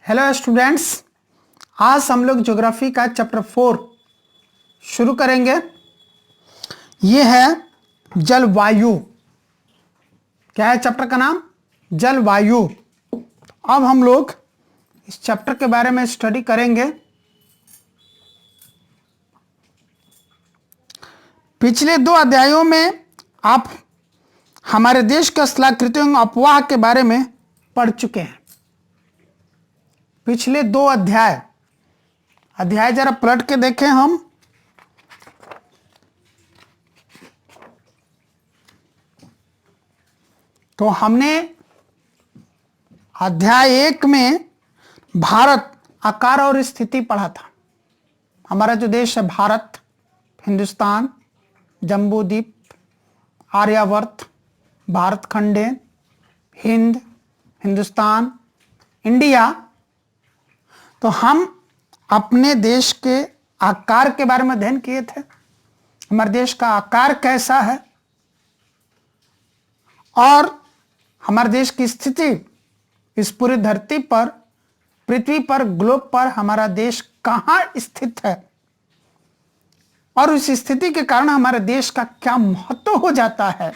Hello students, आज हम लोग ज्योग्राफी का चैप्टर 4 शुरू करेंगे। ये है जलवायु। क्या है चैप्टर का नाम? जलवायु। अब हम लोग इस चैप्टर के बारे में स्टडी करेंगे। पिछले 2 अध्यायों में आप हमारे देश के स्थलाकृतियों एवं अपवाह के बारे में पढ़ चुके हैं। पिछले 2 अध्याय जरा पलट के देखें हम। तो हमने अध्याय 1 में भारत, आकार और स्थिति पढ़ा था। हमारा जो देश है भारत, हिंदुस्तान, जम्बूद्वीप, आर्यावर्त, भारत खंडे, हिंद, हिंदुस्तान, इंडिया। तो हम अपने देश के आकार के बारे में अध्ययन किए थे। हमारे देश का आकार कैसा है और हमारे देश की स्थिति इस पूरी धरती पर, पृथ्वी पर, ग्लोब पर हमारा देश कहाँ स्थित है और उस स्थिति के कारण हमारे देश का क्या महत्व हो जाता है।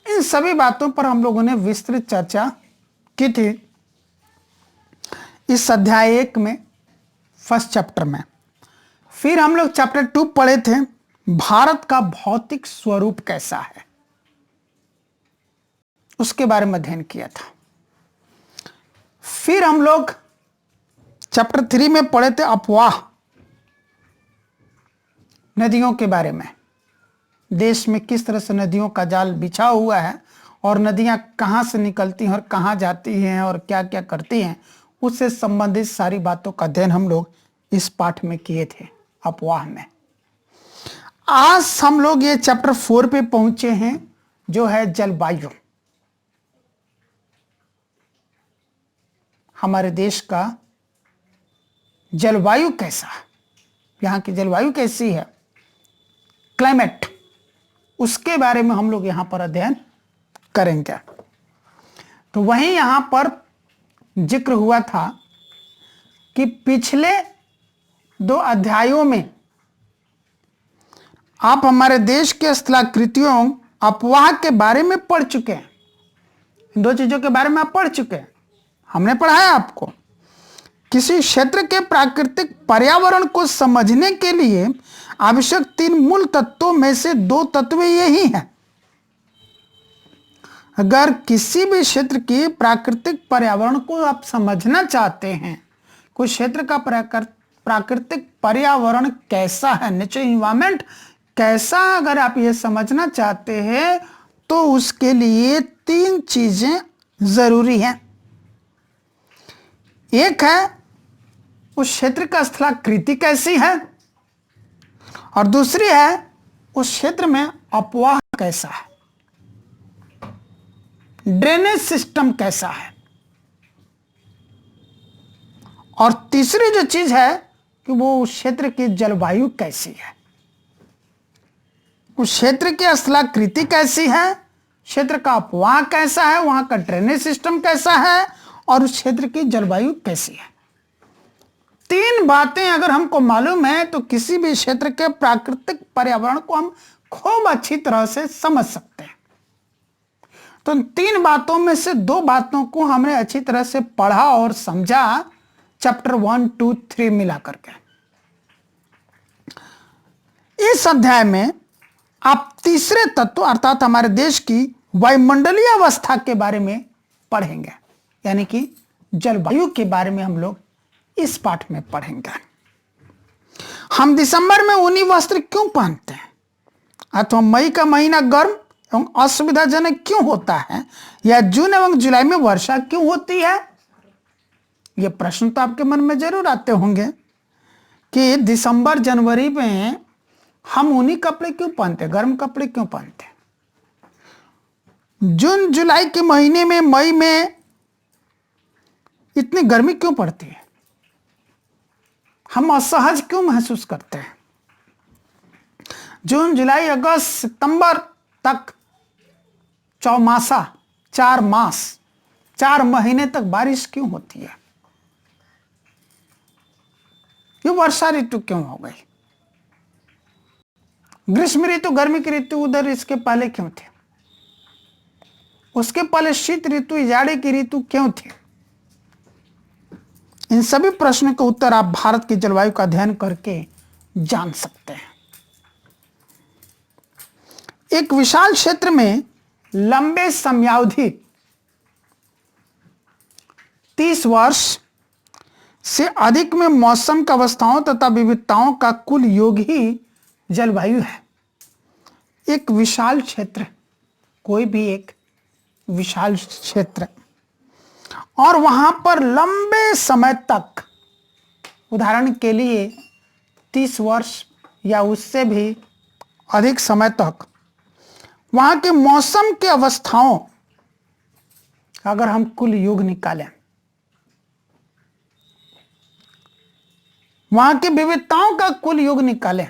इन सभी बातों पर हम लोगों ने विस्तृत चर्चा की थी इस अध्याय 1 में, फर्स्ट चैप्टर में। फिर हम लोग चैप्टर 2 पढ़े थे, भारत का भौतिक स्वरूप कैसा है, उसके बारे में अध्ययन किया था। फिर हम लोग चैप्टर 3 में पढ़े थे अपवाह, नदियों के बारे में। देश में किस तरह से नदियों का जाल बिछा हुआ है और नदियां कहां से निकलती हैं और कहां जाती हैं और क्या क्या करती हैं, उससे संबंधित सारी बातों का अध्ययन हम लोग इस पाठ में किए थे, अपवाह में। आज हम लोग ये चैप्टर 4 पे पहुंचे हैं, जो है जलवायु। हमारे देश का जलवायु कैसा है, यहाँ की जलवायु कैसी है, क्लाइमेट, उसके बारे में हम लोग यहाँ पर अध्ययन करेंगे। तो वहीं यहाँ पर जिक्र हुआ था कि पिछले 2 अध्यायों में आप हमारे देश के स्थलाकृतियों, अपवाह के बारे में पढ़ चुके हैं। इन 2 चीजों के बारे में आप पढ़ चुके हैं। हमने पढ़ाया आपको किसी क्षेत्र के प्राकृतिक पर्यावरण को समझने के लिए आवश्यक 3 मूल तत्वों में से 2 तत्व यही हैं। अगर किसी भी क्षेत्र की प्राकृतिक पर्यावरण को आप समझना चाहते हैं, कोई क्षेत्र का प्राकृतिक पर्यावरण कैसा है, नेचुरल एनवायरनमेंट कैसा, अगर आप ये समझना चाहते हैं तो उसके लिए 3 चीजें जरूरी हैं। एक है उस क्षेत्र का स्थलाकृति कैसी है, और दूसरी है उस क्षेत्र में अपवाह कैसा है, ड्रेनेज सिस्टम कैसा है, और तीसरी जो चीज है कि वो उस क्षेत्र की जलवायु कैसी है, उस क्षेत्र की स्थलाकृति कैसी है, क्षेत्र का अपवाह कैसा है, वहां का ड्रेनेज सिस्टम कैसा है, और उस क्षेत्र की जलवायु कैसी है। 3 बातें अगर हमको मालूम है तो किसी भी क्षेत्र के प्राकृतिक पर्यावरण को हम खूब अच्छी तरह से समझ सकते हैं। तो 3 बातों में से 2 बातों को हमने अच्छी तरह से पढ़ा और समझा चैप्टर 1, 2, 3 मिला करके। इस अध्याय में आप तीसरे तत्व अर्थात हमारे देश की वायुमंडलीय अवस्था के बारे में पढ़ेंगे, यानी कि जलवायु के बारे में हम लोग इस पाठ में पढ़ेंगे। हम दिसंबर में ऊनी वस्त्र क्यों पहनते हैं, अथवा मई का महीना गर्म एवं असुविधाजनक क्यों होता है, या जून एवं जुलाई में वर्षा क्यों होती है। यह प्रश्न तो आपके मन में जरूर आते होंगे कि दिसंबर जनवरी में हम ऊनी कपड़े क्यों पहनते, गर्म कपड़े क्यों पहनते, जून जुलाई के महीने में, मई में इतनी गर्मी क्यों पड़ती है, हम असहज क्यों महसूस करते हैं। जून, जुलाई, अगस्त, सितंबर तक चौमासा, 4 मास 4 महीने तक बारिश क्यों होती है? ये वर्षा ऋतु क्यों हो गई? ग्रीष्म ऋतु, गर्मी की ऋतु उधर इसके पहले क्यों थे? उसके पहले शीत ऋतु, जाड़े की ऋतु क्यों थी? इन सभी प्रश्नों का उत्तर आप भारत की जलवायु का अध्ययन करके जान सकते हैं। एक विशाल क्षेत्र में लंबे समयावधि 30 वर्ष से अधिक में मौसम की अवस्थाओं तथा विविधताओं का कुल योग ही जलवायु है। एक विशाल क्षेत्र, कोई भी एक विशाल क्षेत्र, और वहां पर लंबे समय तक, उदाहरण के लिए 30 वर्ष या उससे भी अधिक समय तक वहां के मौसम के अवस्थाओं का अगर हम कुल योग निकालें, वहां की विविधताओं का कुल योग निकालें,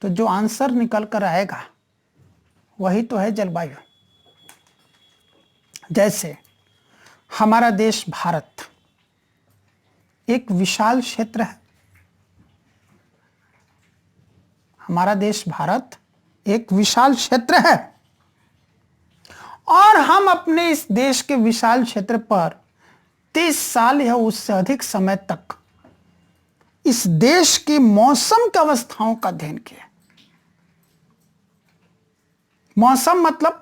तो जो आंसर निकल कर आएगा वही तो है जलवायु। जैसे हमारा देश भारत एक विशाल क्षेत्र है। हमारा देश भारत एक विशाल क्षेत्र है और हम अपने इस देश के विशाल क्षेत्र पर 30 साल या उससे अधिक समय तक इस देश की मौसम की अवस्थाओं का अध्ययन किया। मौसम मतलब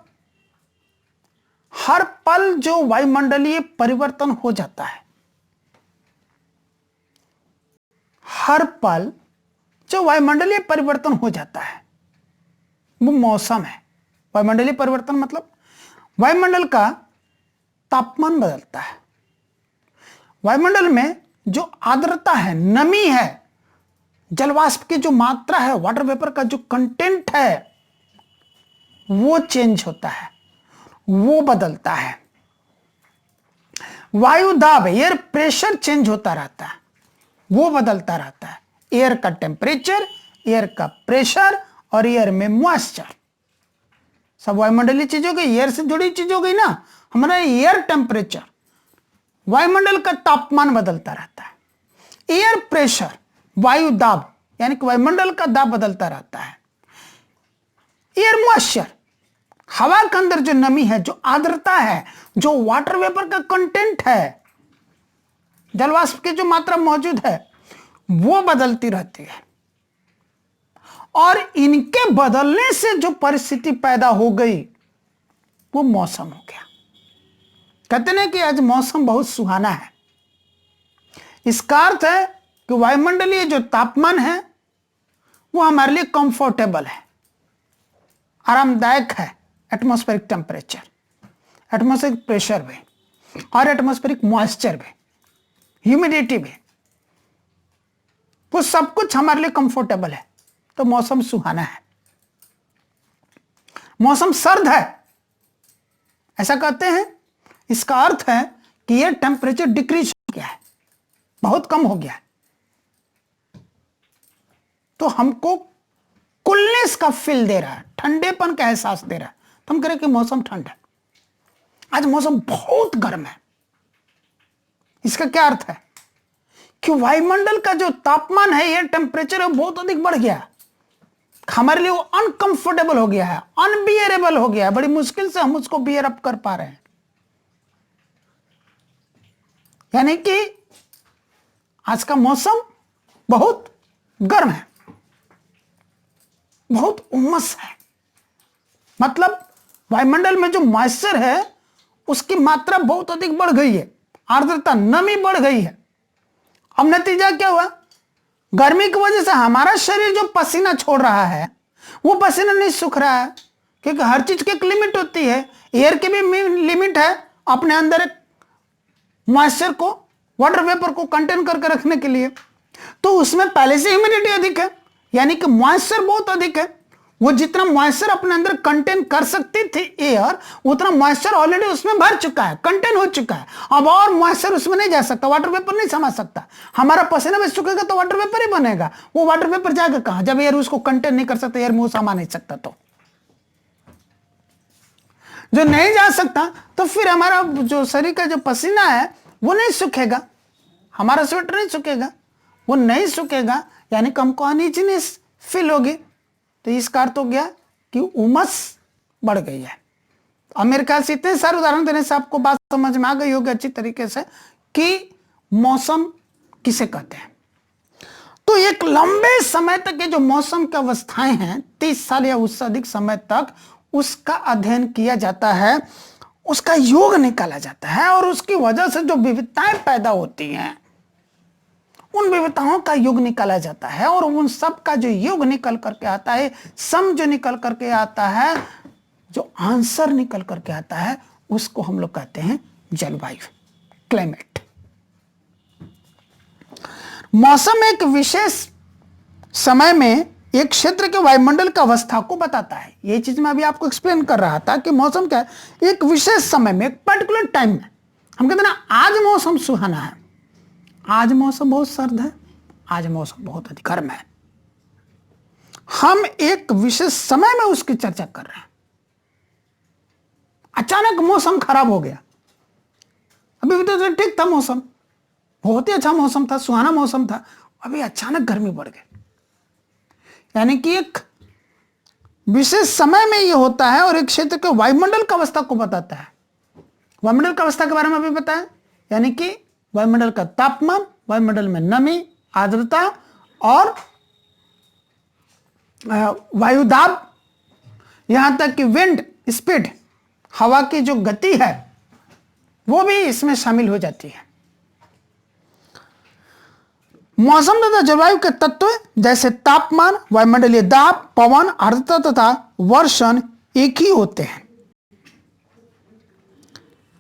हर पल जो वायुमंडलीय परिवर्तन हो जाता है, हर पल जो वायुमंडलीय परिवर्तन हो जाता है वो मौसम है। वायुमंडलीय परिवर्तन मतलब वायुमंडल का तापमान बदलता है, वायुमंडल में जो आर्द्रता है, नमी है, जलवाष्प की जो मात्रा है, वाटर वेपर का जो कंटेंट है वो चेंज होता है, वो बदलता है। वायु दाब, एयर प्रेशर चेंज होता रहता है, वो बदलता रहता है। एयर का टेम्परेचर, एयर का प्रेशर और एयर में मॉइस्चर, सब वायुमंडलीय चीज हो गई, एयर से जुड़ी चीज हो गई ना। हमारा एयर टेम्परेचर, वायुमंडल का तापमान बदलता रहता है। एयर प्रेशर, वायु दाब, यानी कि वायुमंडल का दाब बदलता रहता है। एयर मॉइस्चर, हवा के अंदर जो नमी है, जो आर्द्रता है, जो वाटर वेपर का कंटेंट है, जलवाष्प की जो मात्रा मौजूद है, वो बदलती रहती है। और इनके बदलने से जो परिस्थिति पैदा हो गई वो मौसम हो गया। कहते हैं कि आज मौसम बहुत सुहाना है। इसका अर्थ है कि वायुमंडलीय जो तापमान है वो हमारे लिए कंफर्टेबल है, आरामदायक है। एटमॉस्फेरिक टेम्परेचर, एटमॉस्फेरिक प्रेशर भी और एटमॉस्फेरिक मॉइस्चर भी, ह्यूमिडिटी भी, वो सब कुछ हमारे लिए कंफर्टेबल है, तो मौसम सुहाना है। मौसम सर्द है ऐसा कहते हैं, इसका अर्थ है कि ये टेम्परेचर डिक्रीज हो गया है, बहुत कम हो गया है, तो हमको कूलनेस का फील दे रहा है, ठंडेपन का एहसास दे रहा है, तो हम कह रहे कि मौसम ठंड है। आज मौसम बहुत गर्म है। इसका क्या अर्थ है कि वायुमंडल का जो तापमान है, ये टेम्परेचर है, बहुत अधिक बढ़ गया है, हमारे लिए वो अनकंफर्टेबल हो गया है, अनबियरेबल हो गया है। बड़ी मुश्किल से हम उसको बियर अप कर पा रहे हैं। यानी कि आज का मौसम बहुत गर्म है, बहुत उमस है, मतलब वायुमंडल में जो मॉइस्चर है उसकी मात्रा बहुत अधिक बढ़ गई है, आर्द्रता, नमी बढ़ गई है। अब नतीजा क्या हुआ? गर्मी की वजह से हमारा शरीर जो पसीना छोड़ रहा है वो पसीना नहीं सूख रहा है, क्योंकि हर चीज की एक लिमिट होती है। एयर की भी लिमिट है अपने अंदर मॉइस्चर को, वाटर वेपर को कंटेन करके रखने के लिए, तो उसमें पहले से ह्यूमिडिटी अधिक है, यानी कि मॉइस्चर बहुत अधिक है। वो जितना मॉइस्चर अपने अंदर कंटेन कर सकती थी एयर, उतना मॉइस्चर ऑलरेडी उसमें भर चुका है, कंटेन हो चुका है। अब और मॉइस्चर उसमें नहीं जा सकता, वाटर वेपर नहीं समा सकता। हमारा पसीना में सूखेगा तो वाटर वेपर ही बनेगा, वो वाटर वेपर जाएगा कहां जब एयर उसको कंटेन नहीं कर सकता, एयर में वो समा नहीं सकता। तो जो नहीं जा सकता तो फिर हमारा जो शरीर का जो पसीना है वो नहीं सूखेगा, हमारा स्वेटर नहीं सूखेगा, वो नहीं सूखेगा, यानी कि हमको अनइजीनेस फील होगी। तो इसका अर्थ हो गया कि उमस बढ़ गई है। अमेरिका से इतने सारे उदाहरण देने से आपको बात समझ में आ गई होगी अच्छी तरीके से कि मौसम किसे कहते हैं। तो एक लंबे समय तक ये जो मौसम की अवस्थाएं हैं, 30 साल या उससे अधिक समय तक उसका अध्ययन किया जाता है, उसका योग निकाला जाता है, और उसकी वजह से जो विविधताएं पैदा होती हैं उन विविधताओं का योग निकाला जाता है, और उन सब का जो योग निकल करके आता है, सम जो निकल करके आता है, जो आंसर निकल करके आता है, उसको हम लोग कहते हैं जलवायु, क्लाइमेट। मौसम एक विशेष समय में एक क्षेत्र के वायुमंडल की अवस्था को बताता है। यही चीज मैं अभी आपको एक्सप्लेन कर रहा था कि मौसम क्या है। एक विशेष समय में, एक पर्टिकुलर टाइम में हम कहते हैं ना, आज मौसम सुहाना है, आज मौसम बहुत सर्द है, आज मौसम बहुत अधिक गर्म है। हम एक विशेष समय में उसकी चर्चा कर रहे हैं। अचानक मौसम खराब हो गया, अभी भी तो ठीक था मौसम, बहुत ही अच्छा मौसम था, सुहाना मौसम था, अभी अचानक गर्मी बढ़ गई। यानी कि एक विशेष समय में यह होता है, और एक क्षेत्र के वायुमंडल की अवस्था को बताता है। वायुमंडल की अवस्था के बारे में अभी बताया, यानी कि वायुमंडल का तापमान, वायुमंडल में नमी, आर्द्रता और वायुदाब, यहां तक कि विंड स्पीड, हवा की जो गति है वो भी इसमें शामिल हो जाती है। मौसम तथा जलवायु के तत्व जैसे तापमान, वायुमंडलीय दाब, पवन, आर्द्रता तथा वर्षण एक ही होते हैं,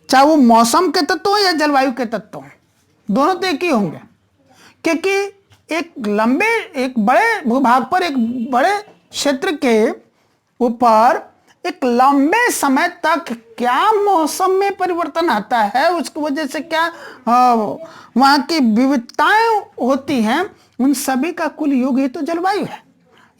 चाहे वो मौसम के तत्व हो या जलवायु के तत्व हो, दोनों तो एक ही होंगे। क्योंकि एक बड़े भूभाग पर, एक बड़े क्षेत्र के ऊपर एक लंबे समय तक क्या मौसम में परिवर्तन आता है, उसकी वजह से क्या वहां की विविधताएं होती हैं, उन सभी का कुल योग ही तो जलवायु है।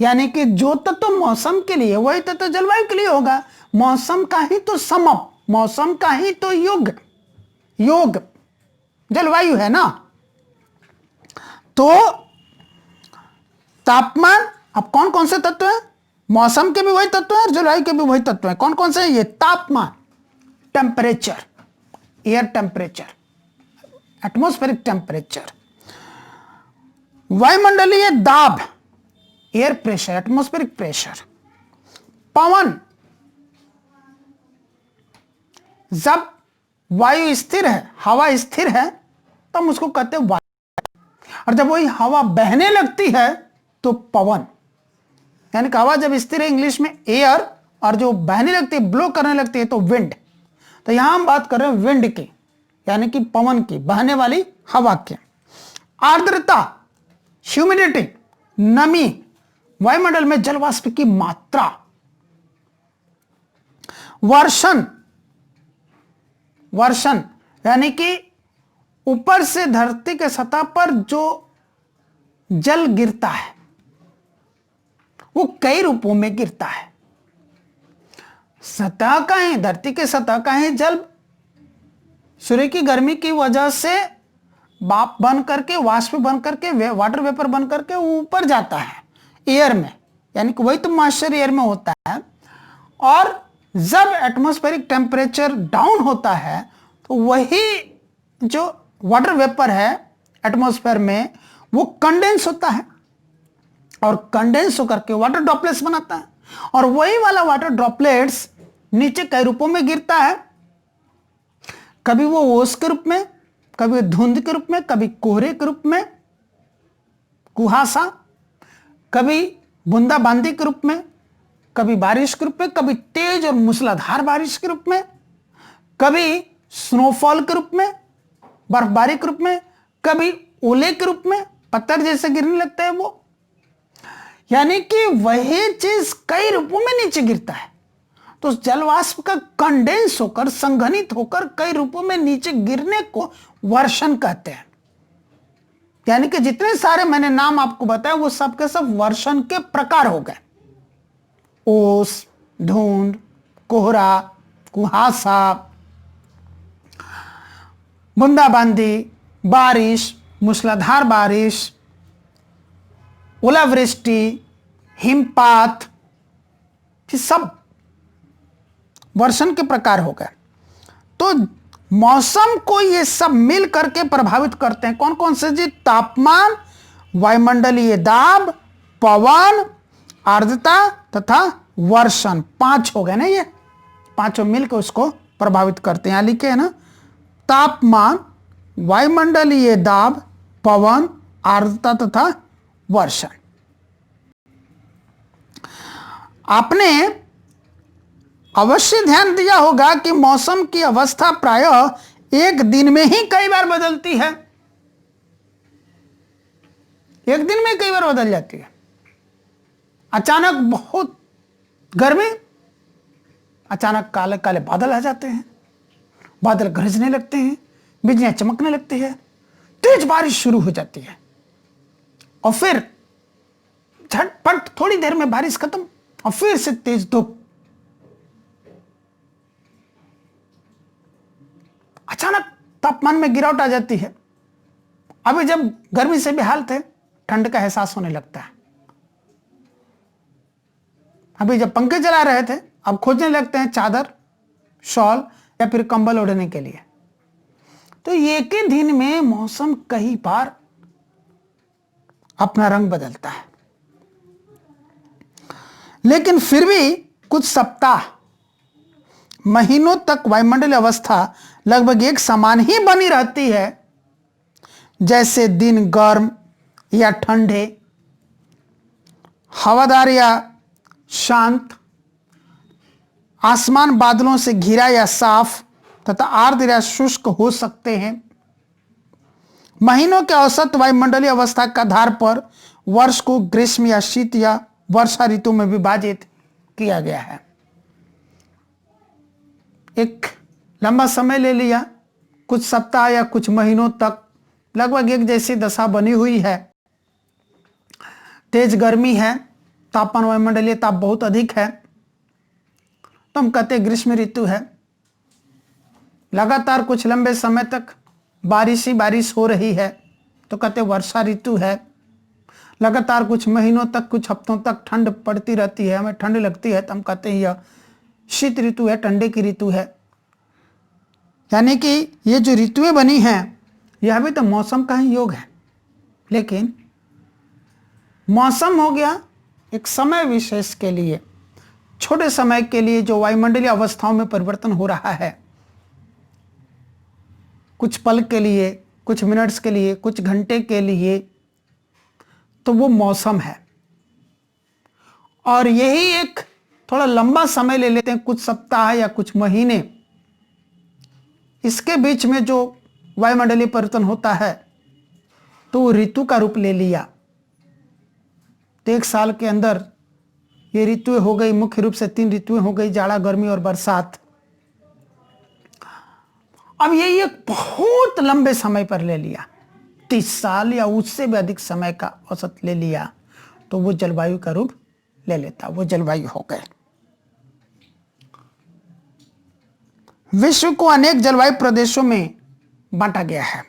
यानी कि जो तत्व मौसम के लिए वही तत्व जलवायु के लिए होगा। मौसम का ही तो समम, मौसम का ही तो योग जलवायु है ना। तो तापमान, अब कौन कौन से तत्व हैं? मौसम के भी वही तत्व है और जलवायु के भी वही तत्व है। कौन कौन से हैं ये? तापमान, temperature, air temperature, atmospheric temperature, वायुमंडलीय दाब, एयर प्रेशर, एटमॉस्फेरिक प्रेशर, पवन, जब वायु स्थिर है, हवा स्थिर है, तो हम उसको कहते हैं वायु, और जब वही हवा बहने लगती है तो पवन। यानी कि हवा जब स्थिर है, इंग्लिश में एयर, और जो बहने लगती है, ब्लो करने लगती है, तो विंड। तो यहां हम बात कर रहे हैं विंड की, यानी कि पवन की, बहने वाली हवा की। आर्द्रता, ह्यूमिडिटी, नमी, वायुमंडल में जल वाष्प की मात्रा। वर्षण यानी कि ऊपर से धरती के सतह पर जो जल गिरता है वो कई रूपों में गिरता है। सतह का ही, धरती के सतह का ही जल सूर्य की गर्मी की वजह से भाप बन करके, वाष्प बन करके, वाटर वेपर बन करके ऊपर जाता है एयर में, यानी कि वही तो मॉइस्चर एयर में होता है। और जब एटमॉस्फेरिक टेम्परेचर डाउन होता है तो वही जो वाटर वेपर है एटमॉस्फेयर में वो कंडेंस होता है, और कंडेंस होकर के वाटर ड्रॉपलेट्स बनाता है, और वही वाला वाटर ड्रॉपलेट्स नीचे कई रूपों में गिरता है। कभी वो ओस के रूप में, कभी धुंध के रूप में, कभी कोहरे के रूप में, कुहासा, कभी बूंदाबांदी के रूप में, कभी बारिश के रूप में, कभी तेज और मूसलाधार बारिश के रूप में, कभी स्नोफॉल के रूप में, बर्फबारी के रूप में, कभी ओले के रूप में, पत्थर जैसे गिरने लगता है वो। यानी कि वही चीज कई रूपों में नीचे गिरता है। तो जलवाष्प का कंडेंस होकर, संघनित होकर कई रूपों में नीचे गिरने को वर्षण कहते हैं। यानी कि जितने सारे मैंने नाम आपको बताया वो सब के सब वर्षण के प्रकार हो गए। ओस, धुंध, कोहरा, कुहासा, बूंदाबांदी, बारिश, मूसलाधार बारिश, ओलावृष्टि, हिमपात, ये सब वर्षण के प्रकार हो गए। तो मौसम को ये सब मिल करके प्रभावित करते हैं। कौन कौन से जी? तापमान, वायुमंडलीय दाब, पवन, आर्द्रता तथा वर्षण। 5 हो गए ना, ये पांचों मिलकर उसको प्रभावित करते हैं। यहां लिखे हैं ना, तापमान, वायुमंडलीय दाब, पवन, आर्द्रता तथा वर्षण। आपने अवश्य ध्यान दिया होगा कि मौसम की अवस्था प्रायः एक दिन में ही कई बार बदलती है। एक दिन में कई बार बदल जाती है। अचानक बहुत गर्मी, अचानक काले काले बादल आ जाते हैं, बादल गरजने लगते हैं, बिजलियां चमकने लगती है, तेज बारिश शुरू हो जाती है और फिर झटपट थोड़ी देर में बारिश खत्म और फिर से तेज धूप। अचानक तापमान में गिरावट आ जाती है। अभी जब गर्मी से बेहाल थे, ठंड का एहसास होने लगता है। अभी जब पंखे चला रहे थे, अब खोजने लगते हैं चादर, शॉल या फिर कंबल ओढ़ने के लिए। तो एक ही दिन में मौसम कई बार अपना रंग बदलता है। लेकिन फिर भी कुछ सप्ताह, महीनों तक वायुमंडलीय अवस्था लगभग एक समान ही बनी रहती है। जैसे दिन गर्म या ठंडे, हवादार या शांत, आसमान बादलों से घिरा या साफ तथा आर्द्र या शुष्क हो सकते हैं। महीनों के औसत वायुमंडलीय अवस्था के आधार पर वर्ष को ग्रीष्म या शीत या वर्षा ऋतु में विभाजित किया गया है। एक लंबा समय ले लिया, कुछ सप्ताह या कुछ महीनों तक लगभग एक जैसी दशा बनी हुई है। तेज गर्मी है, तापमान, वायुमंडलीय ताप बहुत अधिक है, तो हम कहते हैं ग्रीष्म ऋतु है। लगातार कुछ लंबे समय तक बारिश ही बारिश हो रही है, तो कहते हैं वर्षा ऋतु है। लगातार कुछ महीनों तक, कुछ हफ्तों तक ठंड पड़ती रहती है, हमें ठंड लगती है, तो हम कहते हैं यह शीत ऋतु है, ठंडे की ऋतु है। यानी कि ये जो ऋतुएं बनी हैं, यह भी तो मौसम का ही योग है। लेकिन मौसम हो गया एक समय विशेष के लिए, छोटे समय के लिए जो वायुमंडलीय अवस्थाओं में परिवर्तन हो रहा है, कुछ पल के लिए, कुछ मिनट्स के लिए, कुछ घंटे के लिए, तो वो मौसम है। और यही एक थोड़ा लंबा समय ले लेते हैं, कुछ सप्ताह या कुछ महीने, इसके बीच में जो वायुमंडलीय परिवर्तन होता है तो वो ऋतु का रूप ले लिया। तो एक साल के अंदर ये ऋतुएं हो गई, मुख्य रूप से 3 ऋतुएं हो गई, जाड़ा, गर्मी और बरसात। अब ये एक बहुत लंबे समय पर ले लिया, 30 साल या उससे भी अधिक समय का औसत ले लिया, तो वो जलवायु का रूप ले लेता, वो जलवायु हो गए। विश्व को अनेक जलवायु प्रदेशों में बांटा गया है।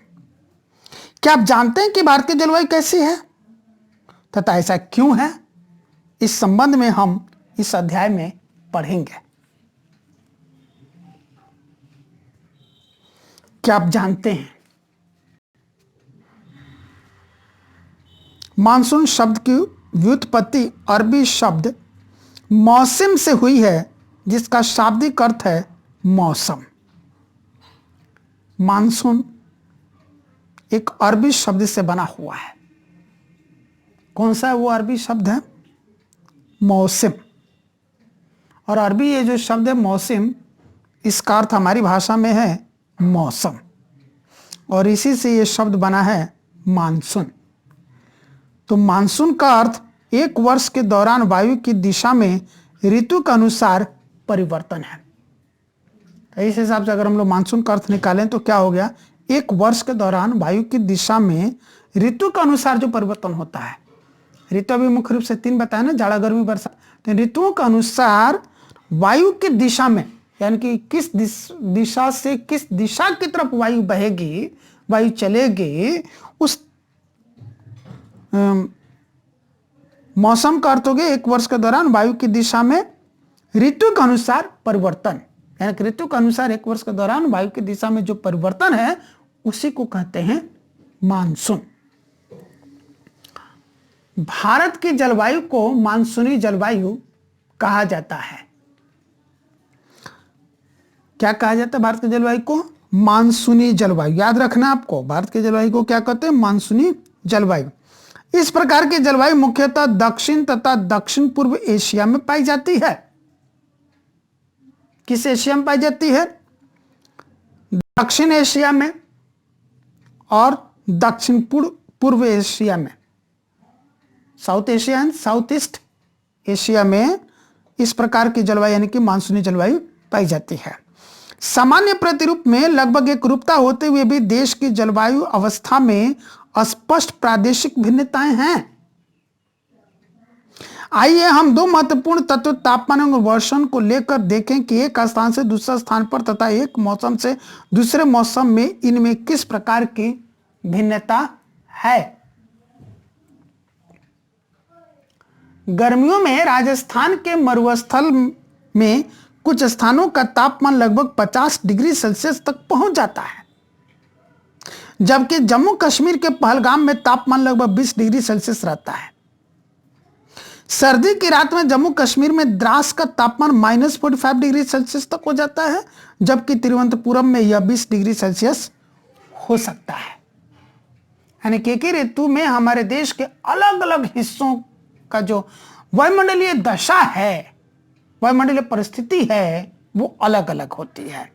क्या आप जानते हैं कि भारत की जलवायु कैसी है तथा ऐसा क्यों है? इस संबंध में हम इस अध्याय में पढ़ेंगे। क्या आप जानते हैं मानसून शब्द की व्युत्पत्ति अरबी शब्द मौसम से हुई है, जिसका शाब्दिक अर्थ है मौसम। मानसून एक अरबी शब्द से बना हुआ है। कौन सा है वो अरबी शब्द है? मौसम। और अरबी ये जो शब्द है मौसम, इसका अर्थ हमारी भाषा में है मौसम, और इसी से ये शब्द बना है मानसून। तो मानसून का अर्थ एक वर्ष के दौरान वायु की दिशा में ऋतु के अनुसार परिवर्तन है। तो इस हिसाब से अगर हम लोग मानसून का अर्थ निकालें तो क्या हो गया? एक वर्ष के दौरान वायु की दिशा में ऋतु के अनुसार जो परिवर्तन होता है। ऋतु अभी मुख्य रूप से 3 बताया ना, जाड़ा, गर्मी, बरसात। तो ऋतुओं के अनुसार वायु की दिशा में, यानी कि किस दिशा से किस दिशा की तरफ वायु बहेगी, वायु चलेगी, उस मौसम का अर्थ हो गया एक वर्ष के दौरान वायु की दिशा में ऋतु के अनुसार परिवर्तन, यानी कि ऋतु के अनुसार एक वर्ष के दौरान वायु की दिशा में जो परिवर्तन है उसी को कहते हैं मानसून। भारत की जलवायु को मानसूनी जलवायु कहा जाता है। क्या कहा जाता है भारत की जलवायु को? मानसूनी जलवायु। याद रखना आपको, भारत की जलवायु को क्या कहते हैं? मानसूनी जलवायु। इस प्रकार की जलवायु मुख्यतः दक्षिण तथा दक्षिण पूर्व एशिया में पाई जाती है। किस एशिया में पाई जाती है? दक्षिण एशिया में और दक्षिण पूर्व एशिया में, south Asia and south east Asia में इस प्रकार की जलवायु यानी कि मानसूनी जलवायु पाई जाती है। सामान्य प्रतिरूप में लगभग एक रूपता होते हुए भी देश की जलवायु अवस्था में स्पष्ट प्रादेशिक भिन्नताएं हैं। आइए हम दो महत्वपूर्ण तत्व तापमान और वर्षण को लेकर देखें कि एक स्थान से दूसरे स्थान पर तथा एक मौसम से दूसरे मौसम में इनमें किस प्रकार की भिन्नता है। गर्मियों में राजस्थान के मरुस्थल में कुछ स्थानों का तापमान लगभग 50 डिग्री सेल्सियस तक पहुंच जाता है, जबकि जम्मू कश्मीर के पहलगाम में तापमान लगभग 20 डिग्री सेल्सियस रहता है। सर्दी की रात में जम्मू कश्मीर में द्रास का तापमान -45 डिग्री सेल्सियस तक हो जाता है, जबकि तिरुवनंतपुरम में यह 20 डिग्री सेल्सियस हो सकता है। यानी कि एक ही ऋतु में हमारे देश के अलग अलग हिस्सों का जो वायुमंडलीय दशा है, वायुमंडलीय परिस्थिति है, वो अलग अलग होती है।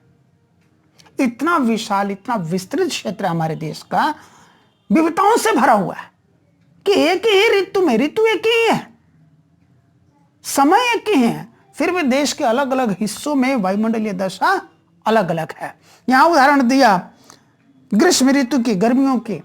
इतना विशाल, इतना विस्तृत क्षेत्र हमारे देश का विविधताओं से भरा हुआ है कि एक ही ऋतु में, ऋतु एक ही है, समय एक ही है, फिर भी देश के अलग अलग हिस्सों में वायुमंडलीय दशा अलग अलग है। यहां उदाहरण दिया ग्रीष्म ऋतु की, गर्मियों की,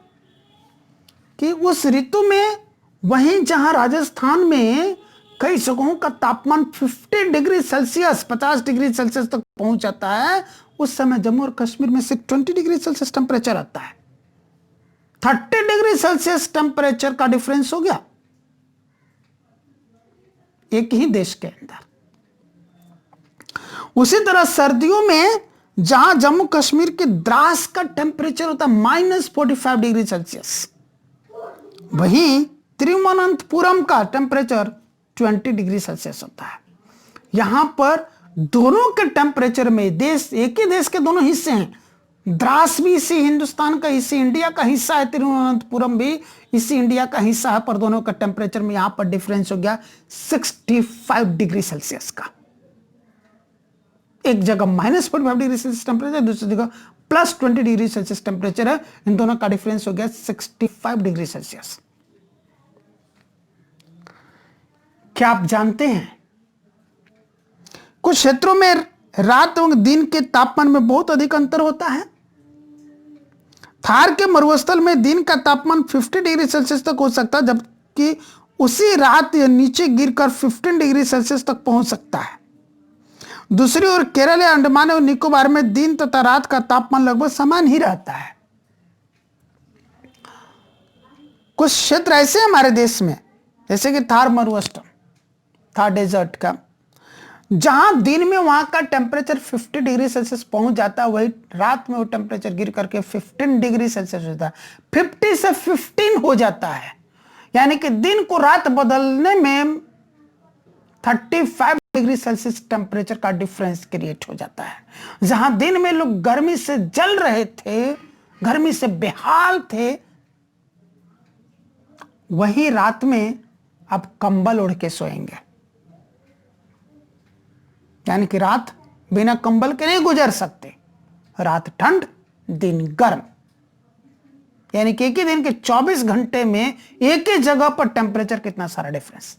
कि उस ऋतु में वहीं जहां राजस्थान में कई जगहों का तापमान 50 डिग्री सेल्सियस, 50 डिग्री सेल्सियस तक पहुंच जाता है, उस समय जम्मू और कश्मीर में सिर्फ 20 डिग्री सेल्सियस टेम्परेचर आता है। 30 डिग्री सेल्सियस टेम्परेचर का डिफरेंस हो गया एक ही देश के अंदर। उसी तरह सर्दियों में जहां जम्मू कश्मीर के द्रास का टेम्परेचर होता है -45 डिग्री सेल्सियस, वहीं तिरुवनंतपुरम का टेम्परेचर 20 डिग्री सेल्सियस होता है। यहां पर दोनों के टेम्परेचर में, देश एक ही देश के दोनों हिस्से हैं, द्रास भी इसी हिंदुस्तान का, इसी इंडिया का हिस्सा है, तिरुवनंतपुरम भी इसी इंडिया का हिस्सा है, पर दोनों का टेम्परेचर में यहां पर डिफरेंस हो गया 65 डिग्री सेल्सियस का। एक जगह -45 डिग्री सेल्सियस टेम्परेचर, दूसरी जगह +20 डिग्री सेल्सियस टेम्परेचर है, इन दोनों का डिफरेंस हो गया 65 डिग्री सेल्सियस। क्या आप जानते हैं कुछ क्षेत्रों में रात एवं दिन के तापमान में बहुत अधिक अंतर होता है। थार के मरुस्थल में दिन का तापमान 50 डिग्री सेल्सियस तक हो सकता है, जबकि उसी रात यह नीचे गिरकर 15 डिग्री सेल्सियस तक पहुंच सकता है। दूसरी ओर केरल या अंडमान और निकोबार में दिन तथा रात का तापमान लगभग समान ही रहता है। कुछ क्षेत्र ऐसे हमारे देश में, जैसे कि थार मरुस्थल, थार डेजर्ट का, जहां दिन में वहां का टेम्परेचर 50 डिग्री सेल्सियस पहुंच जाता है, वही रात में वो टेम्परेचर गिर करके 15 डिग्री सेल्सियस होता है। 50 से 15 हो जाता है, यानी कि दिन को रात बदलने में 35 डिग्री सेल्सियस टेम्परेचर का डिफरेंस क्रिएट हो जाता है। जहां दिन में लोग गर्मी से जल रहे थे, गर्मी से बेहाल थे, वही रात में अब कंबल ओढ़ के सोएंगे। यानी कि रात बिना कंबल के नहीं गुजर सकते, रात ठंड दिन गर्म, यानी कि एक ही दिन के 24 घंटे में एक ही जगह पर टेम्परेचर कितना सारा डिफरेंस।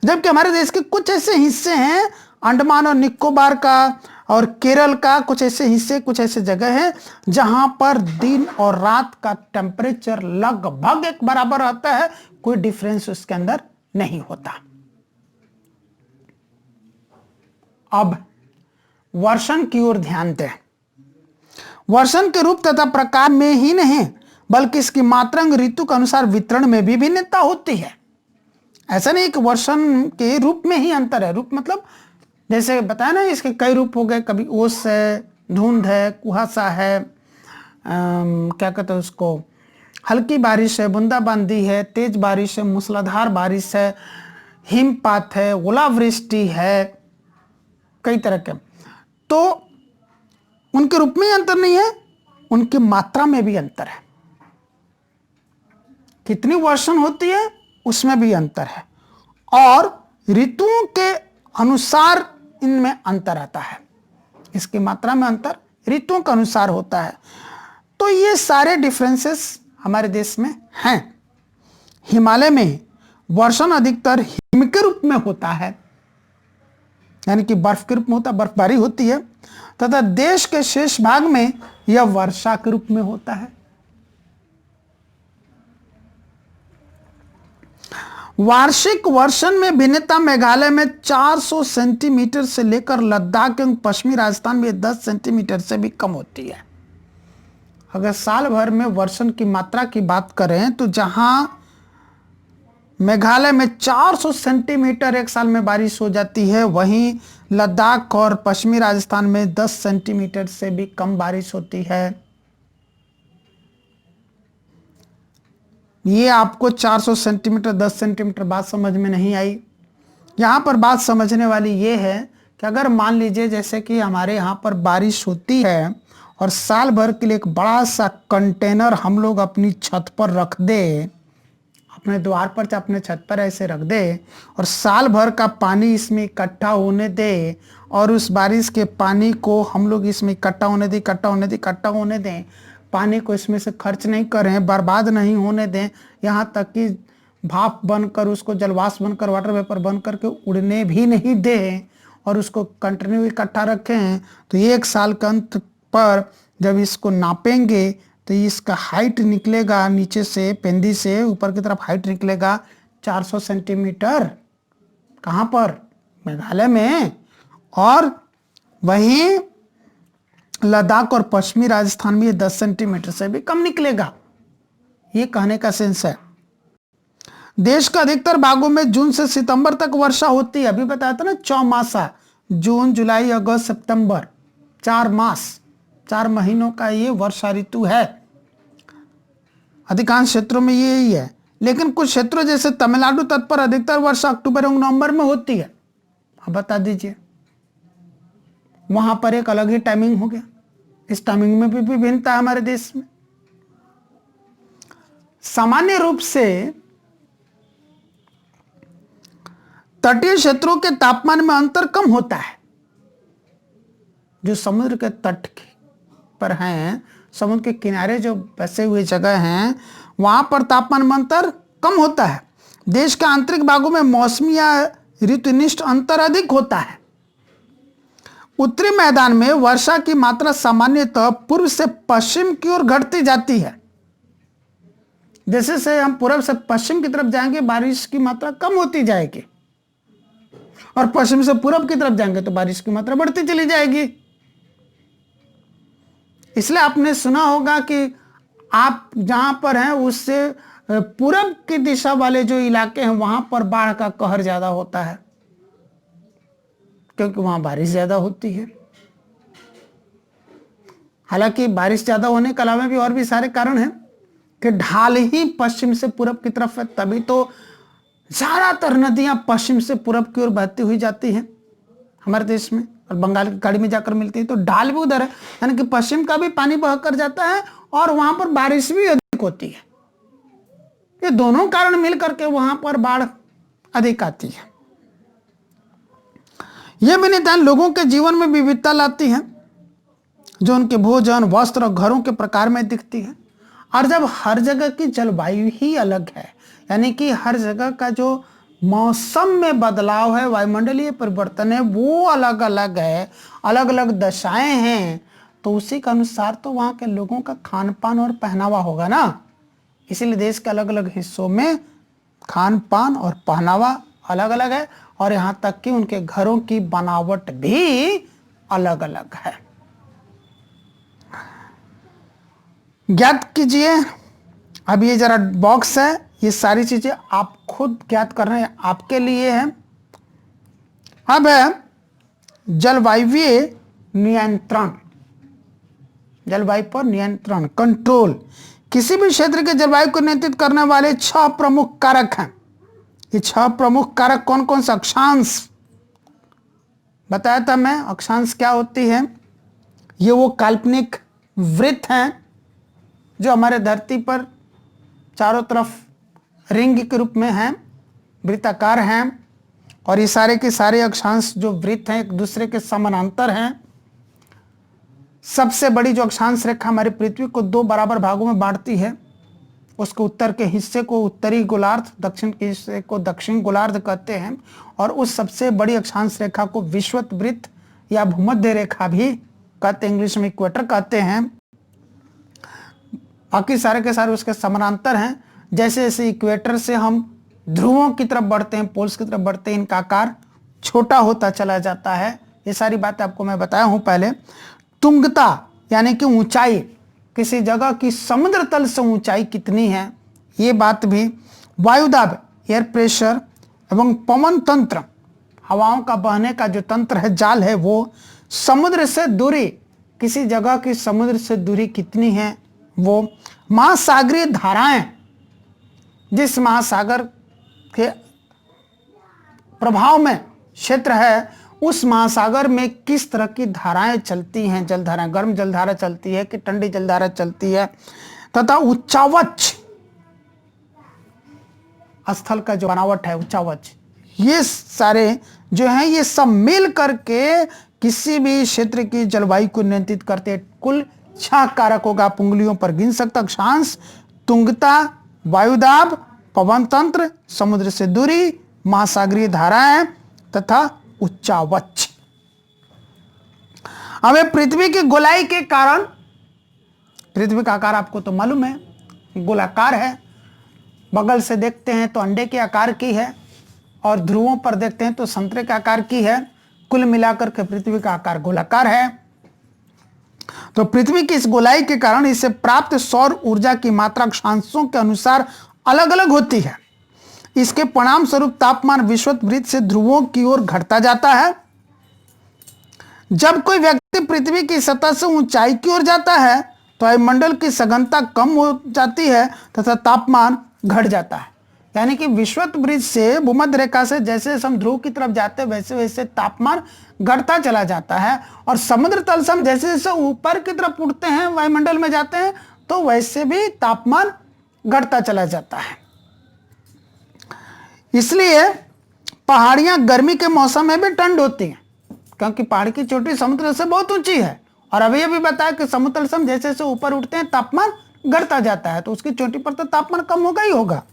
जबकि हमारे देश के कुछ ऐसे हिस्से हैं, अंडमान और निकोबार का और केरल का कुछ ऐसे हिस्से, कुछ ऐसे जगह हैं जहां पर दिन और रात का टेम्परेचर लगभग एक बराबर रहता है, कोई डिफरेंस उसके अंदर नहीं होता। अब वर्षण की ओर ध्यान दें। वर्षण के रूप तथा प्रकार में ही नहीं बल्कि इसकी मात्रा ऋतु के अनुसार वितरण में भी भिन्नता होती है। ऐसा नहीं कि वर्षण के रूप में ही अंतर है। रूप मतलब जैसे बताया ना, इसके कई रूप हो गए, कभी ओस है, धुंध है, कुहासा है, क्या कहते हैं उसको, हल्की बारिश है, बूंदाबांदी है, तेज बारिश है, मूसलाधार बारिश है, हिमपात है, ओलावृष्टि है, कई तरह के। तो उनके रूप में ही अंतर नहीं है, उनकी मात्रा में भी अंतर है। कितनी वर्षण होती है उसमें भी अंतर है, और ऋतुओं के अनुसार इनमें अंतर आता है। इसकी मात्रा में अंतर ऋतुओं के अनुसार होता है। तो ये सारे डिफरेंसेस हमारे देश में हैं। हिमालय में वर्षण अधिकतर हिम के रूप में होता है, यानी कि बर्फ के रूप में होता है, बर्फबारी होती है, तथा देश के शेष भाग में यह वर्षा के रूप में होता है। वार्षिक वर्षण में भिन्नता मेघालय में 400 सेंटीमीटर से लेकर लद्दाख एवं पश्चिमी राजस्थान में 10 सेंटीमीटर से भी कम होती है। अगर साल भर में वर्षण की मात्रा की बात करें तो जहां मेघालय में 400 सेंटीमीटर एक साल में बारिश हो जाती है, वहीं लद्दाख और पश्चिमी राजस्थान में 10 सेंटीमीटर से भी कम बारिश होती है। ये आपको 400 सेंटीमीटर 10 सेंटीमीटर बात समझ में नहीं आई। यहाँ पर बात समझने वाली ये है कि अगर मान लीजिए जैसे कि हमारे यहाँ पर बारिश होती है और साल भर के लिए एक बड़ा सा कंटेनर हम लोग अपनी छत पर रख दे, अपने द्वार पर या अपने छत पर ऐसे रख दे, और साल भर का पानी इसमें इकट्ठा होने दे, और उस बारिश के पानी को हम लोग इसमें इकट्ठा होने दें, पानी को इसमें से खर्च नहीं करें, बर्बाद नहीं होने दें, यहाँ तक कि भाप बनकर उसको जलवाष्प बनकर वाटर वेपर बन करके उड़ने भी नहीं दें, और उसको कंटिन्यू इकट्ठा रखें, तो एक साल के अंत पर जब इसको नापेंगे तो इसका हाइट निकलेगा, नीचे से पेंदी से ऊपर की तरफ हाइट निकलेगा 400 सेंटीमीटर। कहाँ पर? मेघालय में। और वहीं लद्दाख और पश्चिमी राजस्थान में 10 सेंटीमीटर से भी कम निकलेगा। ये कहने का सेंस है। देश के अधिकतर भागों में जून से सितंबर तक वर्षा होती है। अभी बताया था ना, चौमासा, जून जुलाई अगस्त सितंबर, 4 मास, 4 महीनों का ये वर्षा ऋतु है। अधिकांश क्षेत्रों में यही है, लेकिन कुछ क्षेत्रों जैसे तमिलनाडु तट पर अधिकतर वर्षा अक्टूबर एवं नवंबर में होती है। आप बता दीजिए, वहां पर एक अलग ही टाइमिंग हो गया। इस टाइमिंग में भी भिन्नता है हमारे देश में। सामान्य रूप से तटीय क्षेत्रों के तापमान में अंतर कम होता है। जो समुद्र के तट पर हैं, समुद्र के किनारे जो बसे हुए जगह हैं, वहां पर तापमान में अंतर कम होता है। देश के आंतरिक भागों में मौसमी या ऋतुनिष्ठ अंतर अधिक होता है। उत्तरी मैदान में वर्षा की मात्रा सामान्यतः पूर्व से पश्चिम की ओर घटती जाती है। जैसे से हम पूर्व से पश्चिम की तरफ जाएंगे, बारिश की मात्रा कम होती जाएगी, और पश्चिम से पूर्व की तरफ जाएंगे तो बारिश की मात्रा बढ़ती चली जाएगी। इसलिए आपने सुना होगा कि आप जहां पर हैं उससे पूरब की दिशा वाले जो इलाके हैं वहां पर बाढ़ का कहर ज्यादा होता है, क्योंकि वहां बारिश ज्यादा होती है। हालांकि बारिश ज्यादा होने के अलावा भी और भी सारे कारण हैं कि ढाल ही पश्चिम से पूरब की तरफ है, तभी तो ज्यादातर नदियां पश्चिम से पूरब की ओर बहती हुई जाती हैं हमारे देश में, और बंगाल की खाड़ी में जाकर मिलती है। तो ढाल भी उधर है, यानी कि पश्चिम का भी पानी बहकर जाता है और वहां पर बारिश भी अधिक होती है। ये दोनों कारण मिलकर के वहां पर बाढ़ अधिक आती है। ये भिन्नताएं लोगों के जीवन में विविधता लाती हैं, जो उनके भोजन, वस्त्र और घरों के प्रकार में दिखती है। और जब हर जगह की जलवायु ही अलग है, यानी कि हर जगह का जो मौसम में बदलाव है, वायुमंडलीय परिवर्तन है, वो अलग अलग है, अलग अलग दशाएं हैं, तो उसी के अनुसार तो वहाँ के लोगों का खान पान और पहनावा होगा ना। इसीलिए देश के अलग अलग हिस्सों में खान पान और पहनावा अलग अलग है, और यहाँ तक कि उनके घरों की बनावट भी अलग अलग है। ज्ञात कीजिए, अब ये जरा बॉक्स है, ये सारी चीजें आप खुद ज्ञात कर रहे हैं, आपके लिए है। अब है जलवायुवीय नियंत्रण, जलवायु पर नियंत्रण, कंट्रोल। किसी भी क्षेत्र के जलवायु को नियंत्रित करने वाले 6 प्रमुख कारक हैं। ये 6 प्रमुख कारक कौन कौन से? अक्षांश बताया था मैं, अक्षांश क्या होती है? ये वो काल्पनिक वृत्त हैं जो हमारे धरती पर चारों तरफ रिंग के रूप में हैं, वृत्ताकार हैं, और ये सारे के सारे अक्षांश जो वृत्त हैं एक दूसरे के समानांतर हैं। सबसे बड़ी जो अक्षांश रेखा हमारी पृथ्वी को 2 बराबर भागों में बांटती है, उसके उत्तर के हिस्से को उत्तरी गोलार्ध, दक्षिण के हिस्से को दक्षिण गोलार्ध कहते हैं। और उस सबसे बड़ी अक्षांश रेखा को विषुवत वृत्त या भूमध्य रेखा भी कहते हैं, इंग्लिश में इक्वेटर कहते हैं। बाकी सारे के सारे उसके समानांतर हैं। जैसे जैसे इक्वेटर से हम ध्रुवों की तरफ बढ़ते हैं, पोल्स की तरफ बढ़ते हैं, इनका आकार छोटा होता चला जाता है। ये सारी बातें आपको मैं बताया हूं पहले। तुंगता यानी कि ऊंचाई, किसी जगह की समुद्र तल से ऊंचाई कितनी है, ये बात भी। वायुदाब, एयर प्रेशर, एवं पवन तंत्र, हवाओं का बहने का जो तंत्र है, जाल है वो। समुद्र से दूरी, किसी जगह की समुद्र से दूरी कितनी है वो। महासागरीय धाराएं, जिस महासागर के प्रभाव में क्षेत्र है उस महासागर में किस तरह की धाराएं चलती हैं, जलधाराएं, गर्म जलधारा चलती है कि ठंडी जलधारा चलती है। तथा उच्चावच, स्थल का जो बनावट है उच्चावच, ये सारे जो हैं ये सब मिल करके किसी भी क्षेत्र की जलवायु को नियंत्रित करते हैं। कुल 6 कारकों का आप उंगलियों पर गिन सकते। अक्षांश, तुंगता, वायुदाब, पवन तंत्र, समुद्र से दूरी, महासागरीय धाराएं तथा उच्चावच। हमें पृथ्वी की गोलाई के कारण, पृथ्वी का आकार आपको तो मालूम है, गोलाकार है। बगल से देखते हैं तो अंडे के आकार की है, और ध्रुवों पर देखते हैं तो संतरे के आकार की है। कुल मिलाकर के पृथ्वी का आकार गोलाकार है। तो पृथ्वी की इस गोलाई के कारण इसे प्राप्त सौर ऊर्जा की मात्रा अक्षांशों के अनुसार अलग अलग होती है। इसके परिणाम स्वरूप तापमान विषुवत वृत्त से ध्रुवों की ओर घटता जाता है। जब कोई व्यक्ति पृथ्वी की सतह से ऊंचाई की ओर जाता है तो वायुमंडल की सघनता कम हो जाती है तथा तापमान घट जाता है। यानी कि विषुवत वृत्त से भूमध्य रेखा से जैसे हम ध्रुव की तरफ जाते हैं वैसे वैसे तापमान घटता चला जाता है, और समुद्र तल से हम जैसे जैसे ऊपर की तरफ उठते हैं, वायुमंडल में जाते हैं, तो वैसे भी तापमान घटता चला जाता है। इसलिए पहाड़ियां गर्मी के मौसम में भी ठंड होती हैं, क्योंकि पहाड़ की चोटी समुद्र से बहुत ऊंची है। और अभी भी बताया कि समुद्र से हम जैसे जैसे ऊपर उठते हैं तापमान घटता जाता है, तो उसकी चोटी पर तो तापमान कम होगा ही होगा।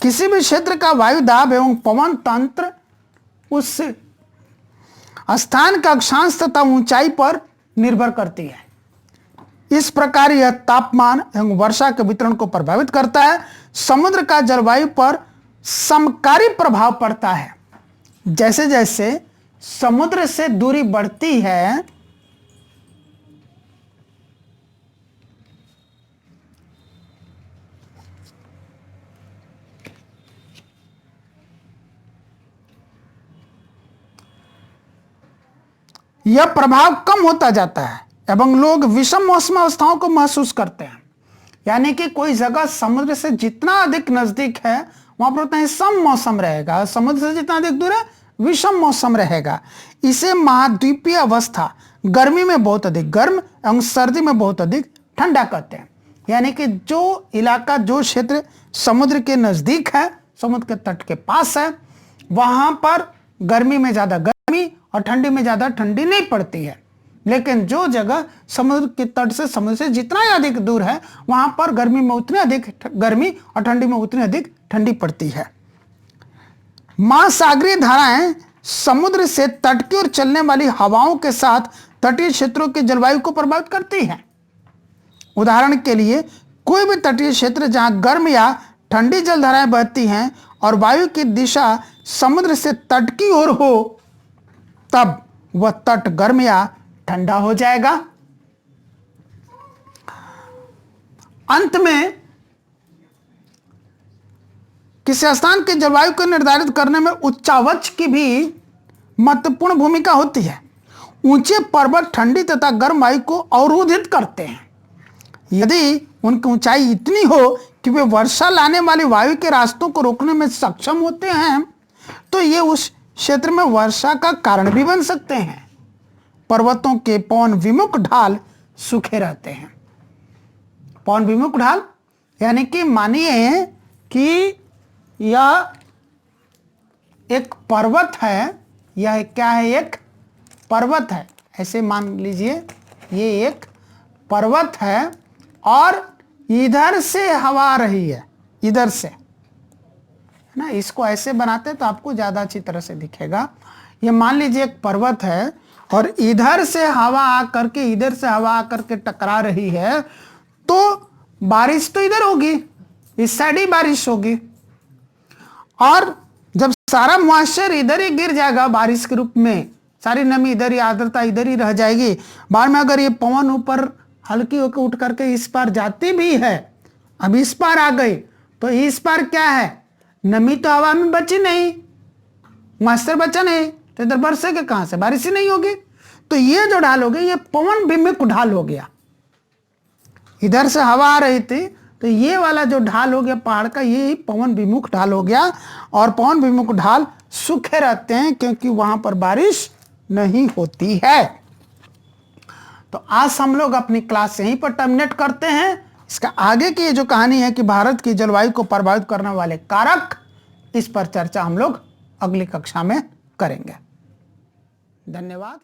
किसी भी क्षेत्र का वायु दाब एवं पवन तंत्र उस स्थान का अक्षांश तथा ऊंचाई पर निर्भर करती है। इस प्रकार यह तापमान एवं वर्षा के वितरण को प्रभावित करता है। समुद्र का जलवायु पर समकारी प्रभाव पड़ता है। जैसे जैसे समुद्र से दूरी बढ़ती है, यह प्रभाव कम होता जाता है एवं लोग विषम मौसम अवस्थाओं को महसूस करते हैं। यानी कि कोई जगह समुद्र से जितना अधिक नजदीक है वहां पर उतना ही सम मौसम रहेगा, समुद्र से जितना अधिक दूर है विषम मौसम रहेगा। इसे महाद्वीपीय अवस्था, गर्मी में बहुत अधिक गर्म एवं सर्दी में बहुत अधिक ठंडा कहते हैं। यानी कि जो इलाका, जो क्षेत्र समुद्र के नजदीक है, समुद्र के तट के पास है, वहां पर गर्मी में ज्यादा गर्मी और ठंडी में ज्यादा ठंडी नहीं पड़ती है। लेकिन जो जगह समुद्र के तट से, समुद्र से जितना ही अधिक दूर है, वहां पर गर्मी में उतनी अधिक गर्मी और ठंडी में उतनी अधिक ठंडी पड़ती है। महासागरीय धाराएं समुद्र से तट की ओर चलने वाली हवाओं के साथ तटीय क्षेत्रों की जलवायु को प्रभावित करती हैं। उदाहरण के लिए कोई भी तटीय क्षेत्र जहां गर्म या ठंडी जलधाराएं बहती हैं और वायु की दिशा समुद्र से तट की ओर हो, तब वह तट गर्म या ठंडा हो जाएगा। अंत में किसी स्थान के जलवायु को निर्धारित करने में उच्चावच की भी महत्वपूर्ण भूमिका होती है। ऊंचे पर्वत ठंडी तथा गर्म वायु को अवरोधित करते हैं। यदि उनकी ऊंचाई इतनी हो कि वे वर्षा लाने वाली वायु के रास्तों को रोकने में सक्षम होते हैं तो ये उस क्षेत्र में वर्षा का कारण भी बन सकते हैं। पर्वतों के पवन विमुख ढाल सूखे रहते हैं। पवन विमुख ढाल यानी कि मानिए कि यह एक पर्वत है, यह क्या है, एक पर्वत है। ऐसे मान लीजिए ये एक पर्वत है और इधर से हवा आ रही है, इधर से, है ना। इसको ऐसे बनाते तो आपको ज़्यादा अच्छी तरह से दिखेगा। ये मान लीजिए एक पर्वत है और इधर से हवा आकर के, इधर से हवा आकर के टकरा रही है, तो बारिश तो इधर होगी, इस साइड ही बारिश होगी। और जब सारा मॉइस्चर इधर ही गिर जाएगा बारिश के रूप में, सारी नमी इधर ही, आर्द्रता इधर ही रह जाएगी। बाद में अगर ये पवन ऊपर हल्की होकर उठ करके इस पार जाती भी है, अब इस पार आ गई, तो इस पार क्या है, नमी तो हवा में बची नहीं, मॉइस्चर बचा नहीं, तो इधर बरसेगा कहां से, बारिश ही नहीं होगी। तो ये जो ढाल हो गई ये पवन विमुख ढाल हो गया। इधर से हवा आ रही थी तो ये वाला जो ढाल हो गया पहाड़ का, ये पवन विमुख ढाल हो गया। और पवन विमुख ढाल सूखे रहते हैं क्योंकि वहां पर बारिश नहीं होती है। तो आज हम लोग अपनी क्लास यहीं पर टर्मिनेट करते हैं। इसका आगे की जो कहानी है कि भारत की जलवायु को प्रभावित करने वाले कारक, इस पर चर्चा हम लोग अगली कक्षा में करेंगे। धन्यवाद।